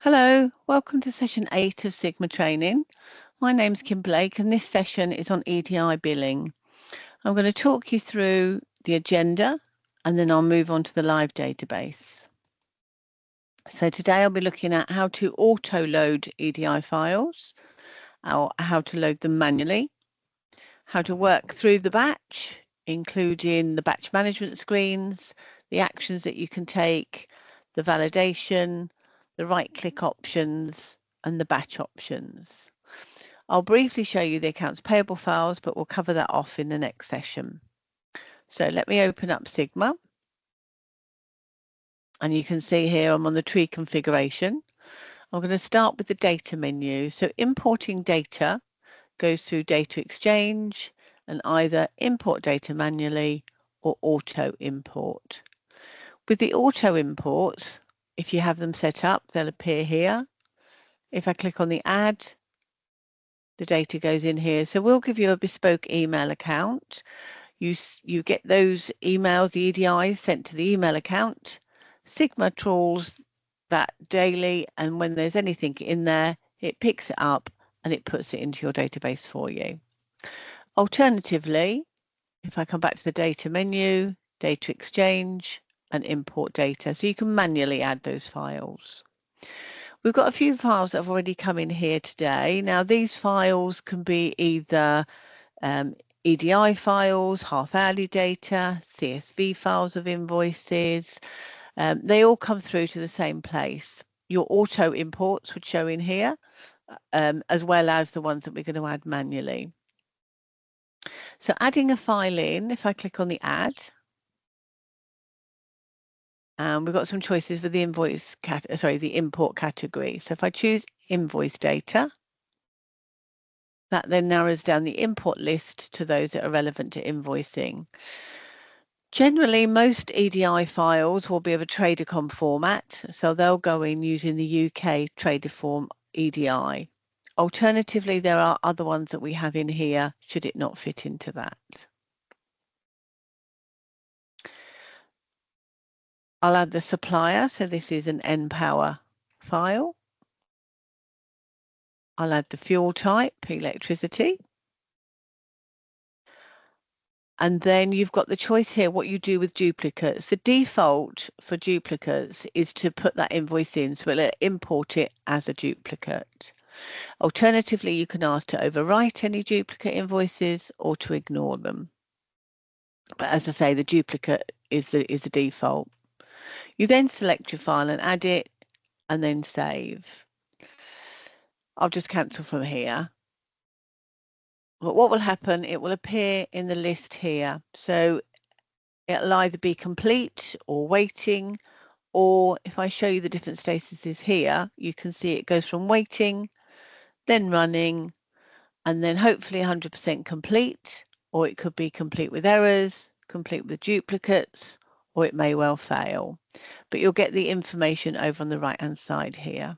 Hello, welcome to session 8 of Sigma training. My name's Kim Blake and this session is on EDI billing. I'm going to talk you through the agenda and then I'll move on to the live database. So today I'll be looking at how to auto-load EDI files, or how to load them manually, how to work through the batch, including the batch management screens, the actions that you can take, the validation, the right-click options, and the batch options. I'll briefly show you the accounts payable files, but we'll cover that off in the next session. So let me open up Sigma. And you can see here I'm on the tree configuration. I'm going to start with the data menu. So importing data goes through data exchange and either import data manually or auto import. With the auto imports, if you have them set up, they'll appear here. If I click on the add, the data goes in here. So we'll give you a bespoke email account. You get those emails, the EDIs, sent to the email account. Sigma trawls that daily, and when there's anything in there, it picks it up and it puts it into your database for you. Alternatively, if I come back to the data menu, data exchange and import data, so you can manually add those files. We've got a few files that have already come in here today. Now these files can be either EDI files, half-hourly data, CSV files of invoices. They all come through to the same place. Your auto imports would show in here, as well as the ones that we're going to add manually. So adding a file in, if I click on the add, we've got some choices for the the import category. So if I choose invoice data, that then narrows down the import list to those that are relevant to invoicing. Generally, most EDI files will be of a Tradercom format, so they'll go in using the UK Traderform EDI. Alternatively, there are other ones that we have in here, should it not fit into that. I'll add the supplier, so this is an npower file. I'll add the fuel type, electricity. And then you've got the choice here what you do with duplicates. The default for duplicates is to put that invoice in, so it'll import it as a duplicate. Alternatively, you can ask to overwrite any duplicate invoices or to ignore them. But as I say, the duplicate is the default. You then select your file and add it and then save. I'll just cancel from here. But what will happen, it will appear in the list here. So it'll either be complete or waiting, or if I show you the different statuses here, you can see it goes from waiting, then running, and then hopefully 100% complete, or it could be complete with errors, complete with duplicates, or it may well fail. But you'll get the information over on the right-hand side here.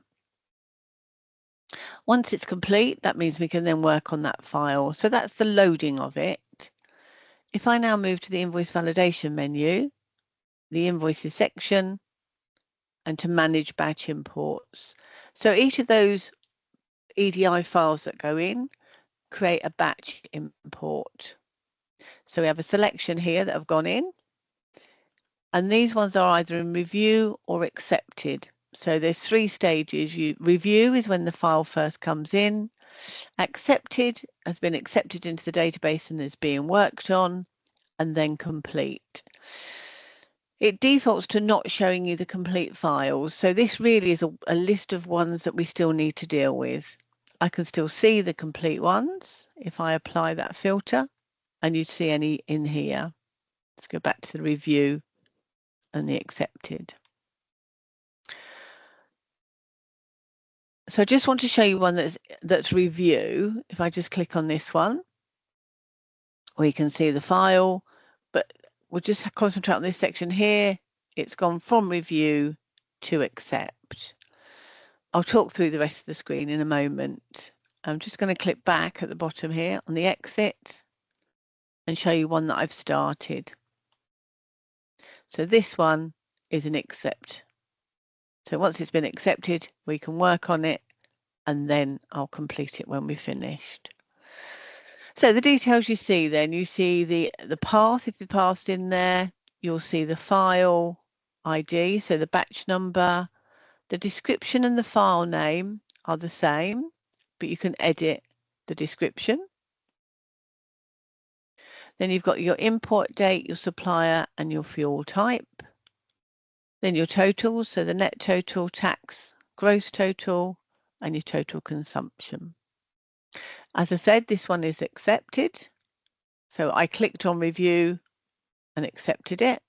Once it's complete, that means we can then work on that file. So that's the loading of it. If I now move to the invoice validation menu, the invoices section, and to manage batch imports. So each of those EDI files that go in create a batch import. So we have a selection here that have gone in, and these ones are either in review or accepted. So there's 3 stages. Review is when the file first comes in. Accepted has been accepted into the database and is being worked on, and then complete. It defaults to not showing you the complete files. So this really is a list of ones that we still need to deal with. I can still see the complete ones if I apply that filter, and you'd see any in here. Let's go back to the review and the accepted. So I just want to show you one that's review. If I just click on this one, we can see the file, but we'll just concentrate on this section here. It's gone from review to accept. I'll talk through the rest of the screen in a moment. I'm just going to click back at the bottom here on the exit and show you one that I've started. So this one is an accept So once it's been accepted, we can work on it, and then I'll complete it when we've finished. So the details you see then, you see the path, if the path's in there, you'll see the file ID, so the batch number, the description and the file name are the same, but you can edit the description. Then you've got your import date, your supplier, and your fuel type. Then your totals, so the net total, tax, gross total, and your total consumption. As I said, this one is accepted. So I clicked on review and accepted it.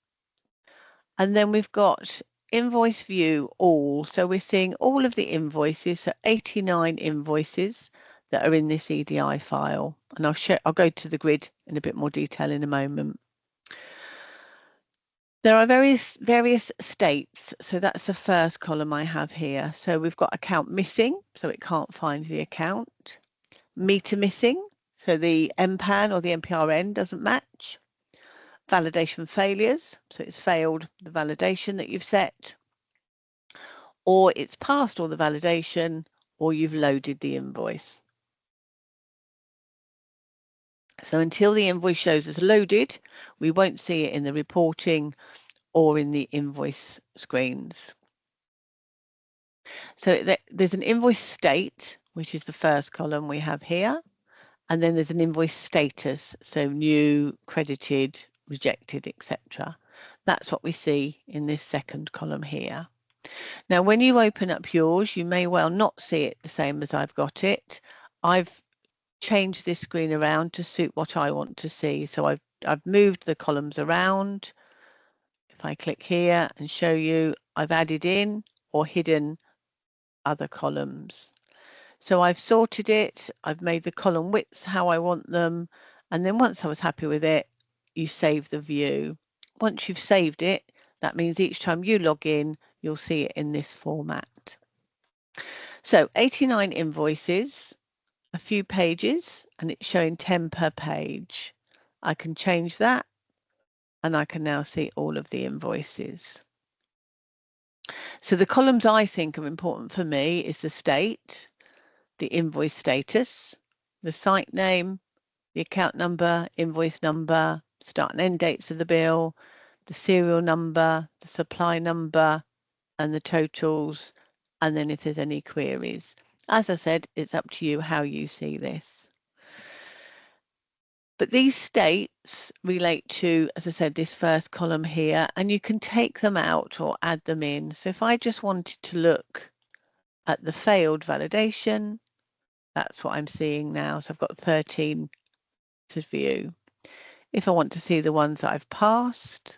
And then we've got invoice view all. So we're seeing all of the invoices, so 89 invoices that are in this EDI file. And I'll go to the grid in a bit more detail in a moment. There are various states. So that's the first column I have here. So we've got account missing, so it can't find the account. Meter missing, so the MPAN or the MPRN doesn't match. Validation failures, so it's failed the validation that you've set, or it's passed all the validation, or you've loaded the invoice. So until the invoice shows as loaded, we won't see it in the reporting or in the invoice screens. So there's an invoice state, which is the first column we have here, and then there's an invoice status, so new, credited, rejected, etc. That's what we see in this second column here. Now, when you open up yours, you may well not see it the same as I've got it. I've changed this screen around to suit what I want to see. So I've moved the columns around. If I click here and show you, I've added in or hidden other columns. So I've sorted it, I've made the column widths how I want them, and then once I was happy with it, you save the view. Once you've saved it, that means each time you log in, you'll see it in this format. So 89 invoices, a few pages, and it's showing 10 per page. I can change that, and I can now see all of the invoices. So the columns I think are important for me is the state, the invoice status, the site name, the account number, invoice number, start and end dates of the bill, the serial number, the supply number, and the totals, and then if there's any queries. As I said, it's up to you how you see this. But these states relate to, as I said, this first column here, and you can take them out or add them in. So if I just wanted to look at the failed validation, that's what I'm seeing now. So I've got 13 to view. If I want to see the ones that I've passed,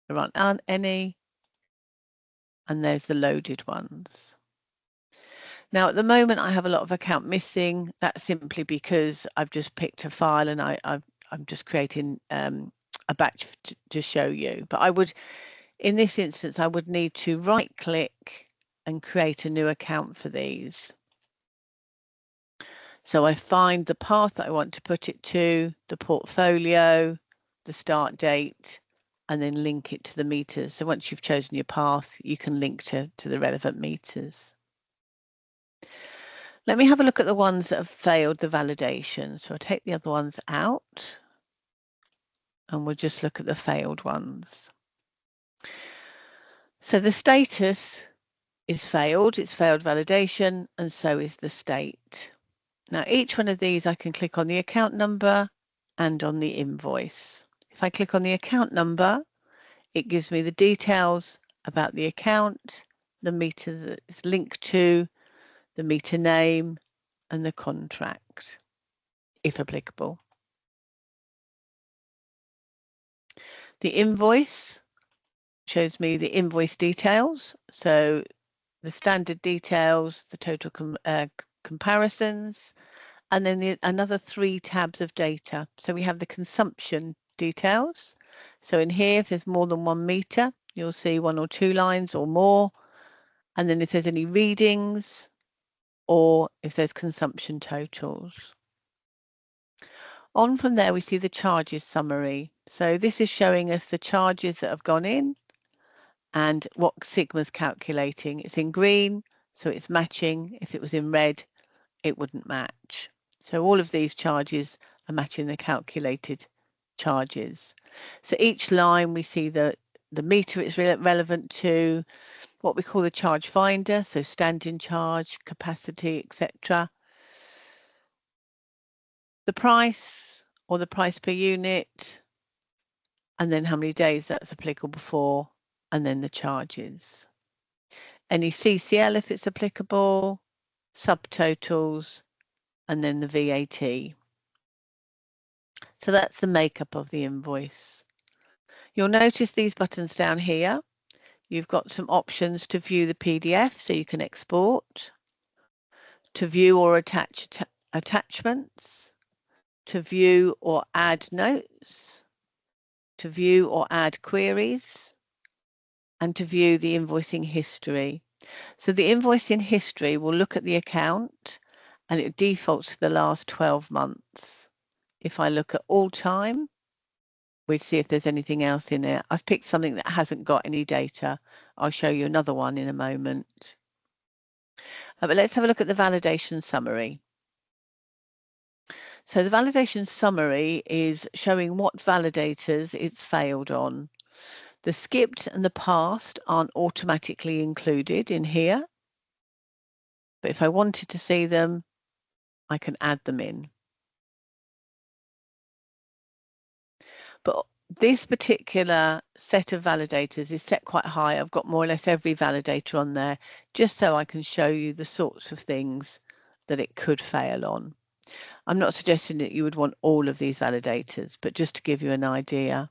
there aren't any, and there's the loaded ones. Now, at the moment, I have a lot of account missing. That's simply because I've just picked a file and I'm just creating a batch to show you. But I would, in this instance, I would need to right click and create a new account for these. So I find the path that I want to put it to, the portfolio, the start date, and then link it to the meters. So once you've chosen your path, you can link to the relevant meters. Let me have a look at the ones that have failed the validation. So I'll take the other ones out and we'll just look at the failed ones. So the status is failed, it's failed validation, and so is the state. Now each one of these I can click on the account number and on the invoice. If I click on the account number, it gives me the details about the account, the meter that it's linked to, the meter name, and the contract, if applicable. The invoice shows me the invoice details, so the standard details, the total comparisons, and then another 3 tabs of data. So we have the consumption details. So in here, if there's more than 1 meter, you'll see 1 or 2 lines or more. And then if there's any readings or if there's consumption totals. On from there, we see the charges summary. So this is showing us the charges that have gone in and what sigma's calculating. It's in green, so it's matching. If it was in red, it wouldn't match. So all of these charges are matching the calculated charges. So each line we see the meter it's relevant to, what we call the charge finder, so standing charge, capacity, etc. The price or the price per unit, and then how many days that's applicable for, and then the charges. Any CCL if it's applicable, subtotals, and then the VAT. So that's the makeup of the invoice. You'll notice these buttons down here. You've got some options to view the PDF, so you can export, to view or attach attachments, to view or add notes, to view or add queries, and to view the invoicing history. So the invoicing history will look at the account and it defaults to the last 12 months. If I look at all time, we'd see if there's anything else in it. I've picked something that hasn't got any data. I'll show you another one in a moment. But let's have a look at the validation summary. So the validation summary is showing what validators it's failed on. The skipped and the passed aren't automatically included in here, but if I wanted to see them, I can add them in. But this particular set of validators is set quite high. I've got more or less every validator on there, just so I can show you the sorts of things that it could fail on. I'm not suggesting that you would want all of these validators, but just to give you an idea.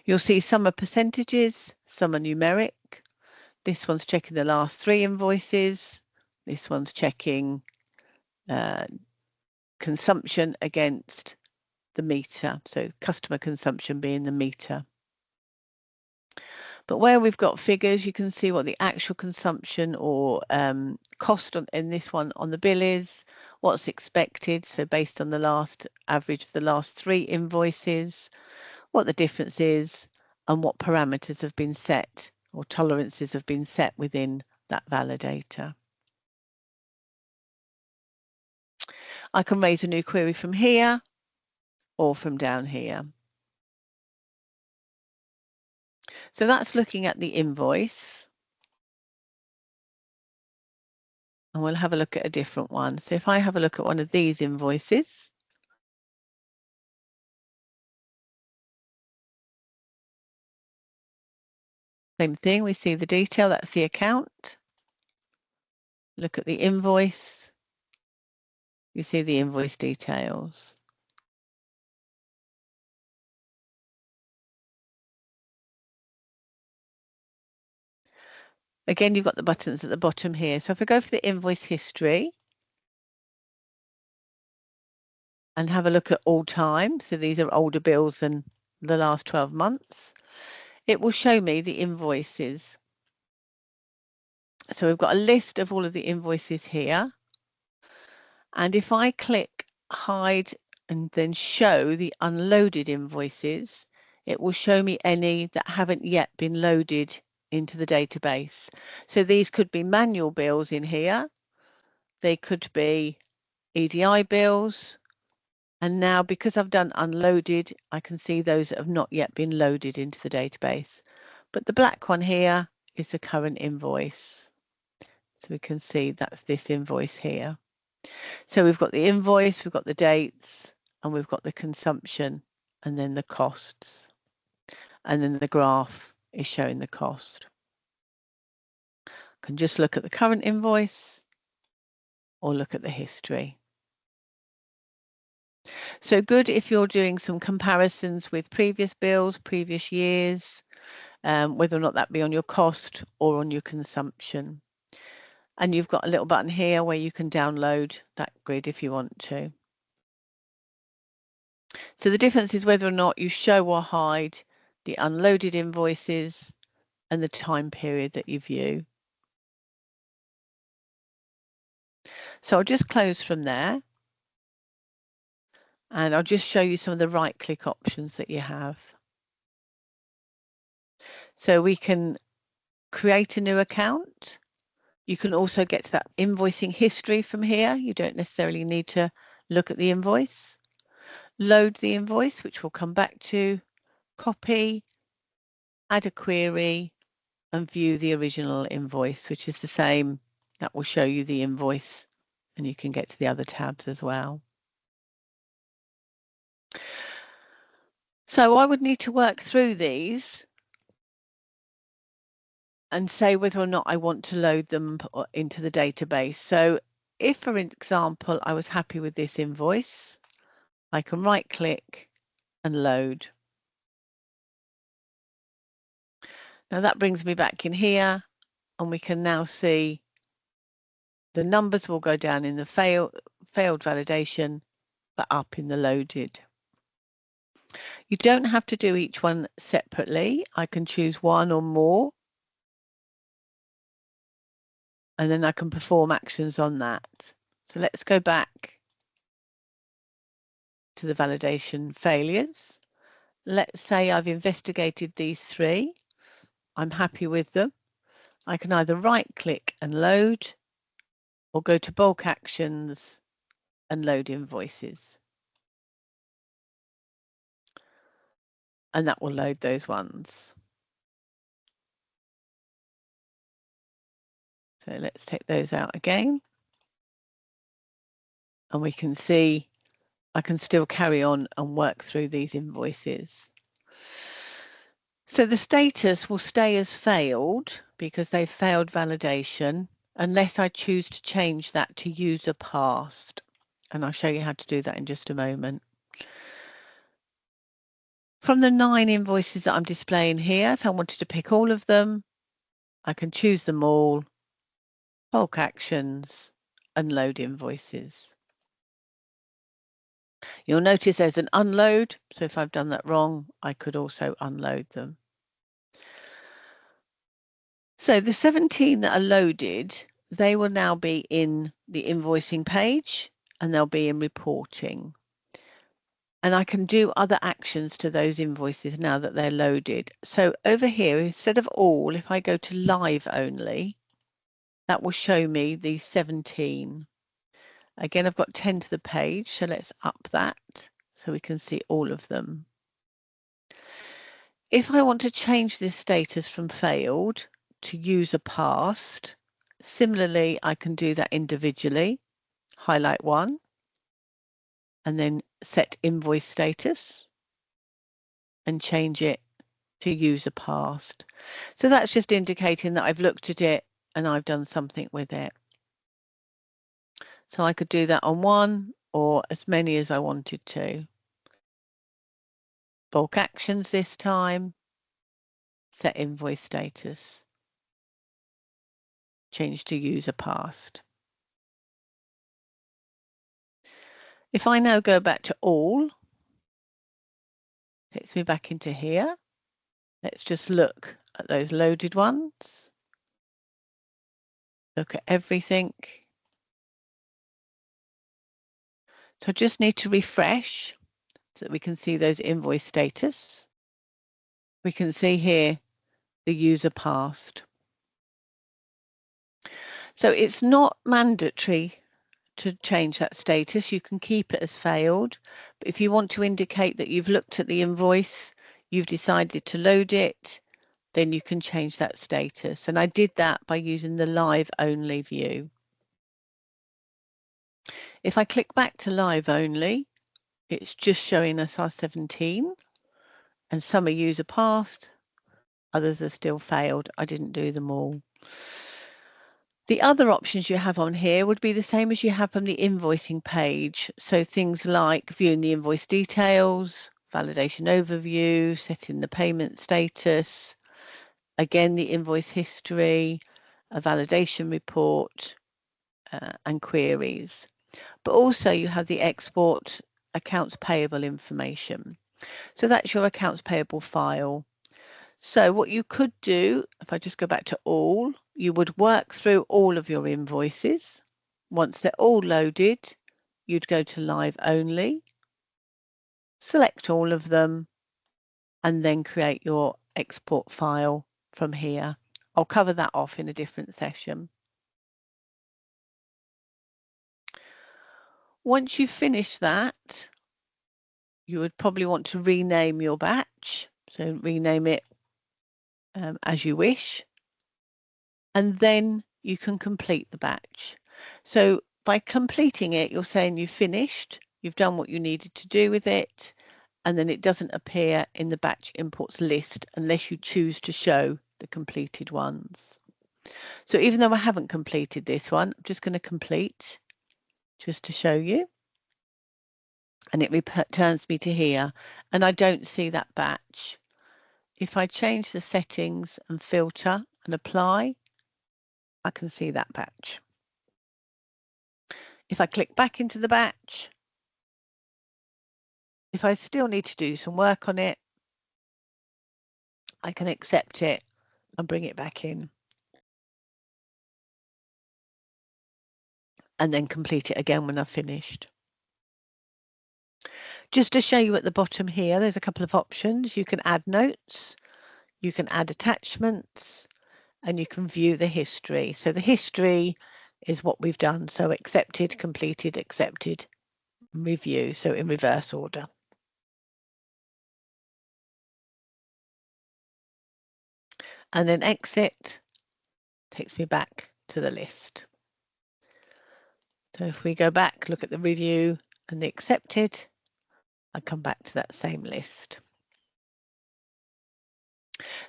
You'll see some are percentages, some are numeric. This one's checking the last 3 invoices. This one's checking consumption against the meter, so customer consumption being the meter. But where we've got figures, you can see what the actual consumption or cost in this one on the bill is, what's expected, so based on the last average of the last 3 invoices, what the difference is, and what parameters have been set or tolerances have been set within that validator. I can raise a new query from here or from down here. So that's looking at the invoice. And we'll have a look at a different one. So if I have a look at one of these invoices, same thing, we see the detail, that's the account. Look at the invoice, you see the invoice details. Again, you've got the buttons at the bottom here. So if I go for the invoice history and have a look at all time, so these are older bills than the last 12 months, it will show me the invoices. So we've got a list of all of the invoices here. And if I click hide and then show the unloaded invoices, it will show me any that haven't yet been loaded into the database. So these could be manual bills in here. They could be EDI bills. And now because I've done unloaded, I can see those that have not yet been loaded into the database. But the black one here is the current invoice. So we can see that's this invoice here. So we've got the invoice, we've got the dates, and we've got the consumption, and then the costs. And then the graph is showing the cost. I can just look at the current invoice or look at the history. So good if you're doing some comparisons with previous bills, previous years, whether or not that be on your cost or on your consumption. And you've got a little button here where you can download that grid if you want to. So the difference is whether or not you show or hide the unloaded invoices and the time period that you view. So I'll just close from there. And I'll just show you some of the right-click options that you have. So we can create a new account. You can also get to that invoicing history from here. You don't necessarily need to look at the invoice. Load the invoice, which we'll come back to, copy, add a query, and view the original invoice, which is the same. That will show you the invoice, and you can get to the other tabs as well. So I would need to work through these and say whether or not I want to load them into the database. So if, for example, I was happy with this invoice, I can right click and load. Now that brings me back in here, and we can now see the numbers will go down in the failed validation, but up in the loaded. You don't have to do each one separately. I can choose one or more, and then I can perform actions on that. So let's go back to the validation failures. Let's say I've investigated these three. I'm happy with them. I can either right click and load, or go to bulk actions and load invoices. And that will load those ones. So let's take those out again. And we can see I can still carry on and work through these invoices. So the status will stay as failed because they've failed validation unless I choose to change that to user passed. And I'll show you how to do that in just a moment. From the 9 invoices that I'm displaying here, if I wanted to pick all of them, I can choose them all, bulk actions, and load invoices. You'll notice there's an unload. So if I've done that wrong, I could also unload them. So the 17 that are loaded, they will now be in the invoicing page and they'll be in reporting. And I can do other actions to those invoices now that they're loaded. So over here, instead of all, if I go to live only, that will show me the 17. Again, I've got 10 to the page, so let's up that so we can see all of them. If I want to change this status from failed to user passed, similarly, I can do that individually. Highlight one and then set invoice status and change it to user passed. So that's just indicating that I've looked at it and I've done something with it. So I could do that on one or as many as I wanted to. Bulk actions this time, set invoice status, change to user passed. If I now go back to all, takes me back into here. Let's just look at those loaded ones. Look at everything. So I just need to refresh so that we can see those invoice status. We can see here the user passed. So it's not mandatory to change that status. You can keep it as failed. But if you want to indicate that you've looked at the invoice, you've decided to load it, then you can change that status. And I did that by using the live only view. If I click back to live only, it's just showing us our 17 and some are user passed, others are still failed. I didn't do them all. The other options you have on here would be the same as you have from the invoicing page. So things like viewing the invoice details, validation overview, setting the payment status, again, the invoice history, a validation report, and queries. But also you have the export accounts payable information. So that's your accounts payable file. So what you could do, if I just go back to all, you would work through all of your invoices. Once they're all loaded, you'd go to live only, select all of them, and then create your export file from here I'll cover that off in a different session. Once you've finished that, you would probably want to rename your batch. So rename it as you wish. And then you can complete the batch. So by completing it, you're saying you've finished, you've done what you needed to do with it, and then it doesn't appear in the batch imports list unless you choose to show the completed ones. So even though I haven't completed this one, I'm just going to complete just to show you. And it returns me to here, and I don't see that batch. If I change the settings and filter and apply, I can see that batch. If I click back into the batch, if I still need to do some work on it, I can accept it and bring it back in. And then complete it again when I've finished. Just to show you at the bottom here, there's a couple of options. You can add notes, you can add attachments, and you can view the history. So the history is what we've done. So accepted, completed, accepted, review. So in reverse order. And then exit takes me back to the list. So if we go back, look at the review and the accepted, I come back to that same list.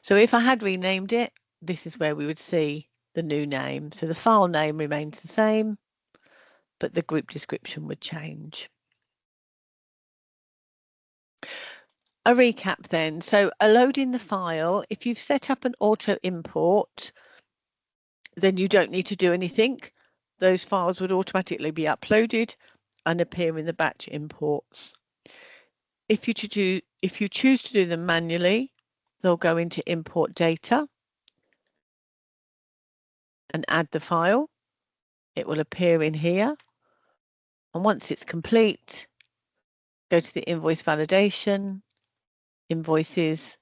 So if I had renamed it, this is where we would see the new name. So the file name remains the same, but the group description would change. A recap then. So loading the file, if you've set up an auto import, then you don't need to do anything. Those files would automatically be uploaded and appear in the batch imports. If you choose to do them manually, they'll go into import data and add the file. It will appear in here. And once it's complete, go to the invoice validation, invoices,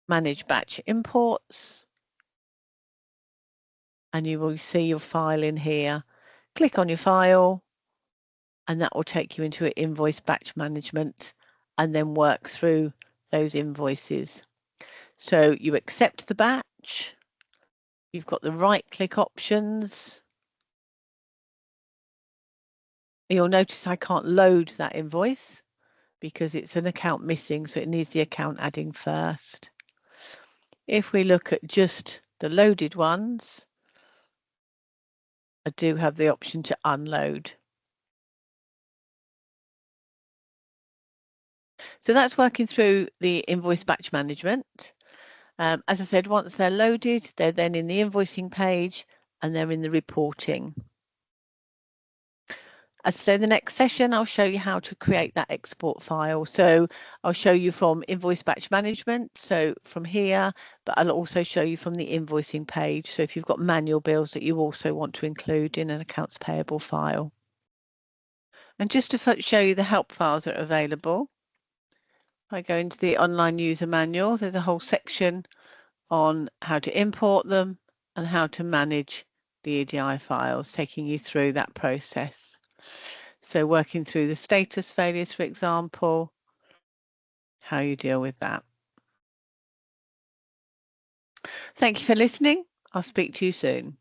manage batch imports, and you will see your file in here. Click on your file, and that will take you into an invoice batch management and then work through those invoices. So you accept the batch, you've got the right-click options. You'll notice I can't load that invoice because it's an account missing, so it needs the account adding first. If we look at just the loaded ones, I do have the option to unload. So that's working through the invoice batch management. As I said, once they're loaded, they're then in the invoicing page and they're in the reporting. As I say, the next session, I'll show you how to create that export file. So I'll show you from invoice batch management, so from here, but I'll also show you from the invoicing page. So if you've got manual bills that you also want to include in an accounts payable file. And just to show you the help files that are available, I go into the online user manual. There's a whole section on how to import them and how to manage the EDI files, taking you through that process. So working through the status failures, for example, how you deal with that. Thank you for listening. I'll speak to you soon.